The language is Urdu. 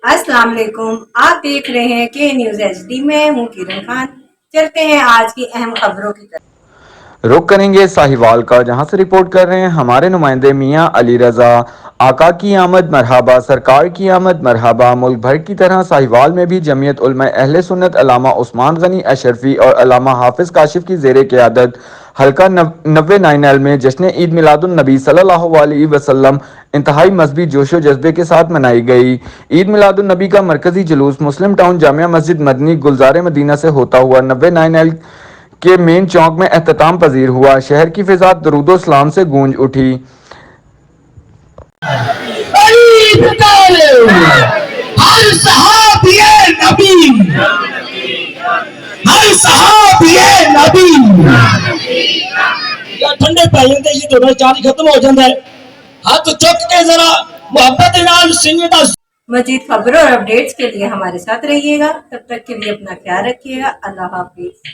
السلام علیکم، آپ دیکھ رہے ہیں کے نیوز ایچ ڈی میں ہوں کرن خان۔ چلتے ہیں آج کی اہم خبروں کی طرف۔ رخ کریں گے ساہیوال کا، جہاں سے رپورٹ کر رہے ہیں ہمارے نمائندے میاں علی رضا۔ آقا کی آمد مرحبا، سرکار کی آمد مرحبا۔ ملک بھر کی طرح ساہیوال میں بھی جمعیت علماء اہل سنت علامہ عثمان غنی اشرفی اور علامہ حافظ کاشف کی زیر قیادت حلقہ 90 میں جشن عید میلاد النبی صلی اللہ علیہ وسلم انتہائی مذہبی جوش و جذبے کے ساتھ منائی گئی۔ عید میلاد النبی کا مرکزی جلوس مسلم ٹاؤن جامع مسجد مدنی گلزار مدینہ سے ہوتا ہوا 90 کے مین چوک میں اختتام پذیر ہوا۔ شہر کی فضا درود و سلام سے گونج اٹھی۔ ہر صحابی نبی، ہر صحابی نبی یا ٹھنڈے پائیں تے یہ دونوں چار ختم ہو جاتا ہے۔ ہاتھ چک کے ذرا محبت نال سنگتا۔ مزید خبروں اور اپڈیٹس کے لیے ہمارے ساتھ رہیے گا، تب تک کے لیے اپنا خیال رکھیے گا۔ اللہ حافظ۔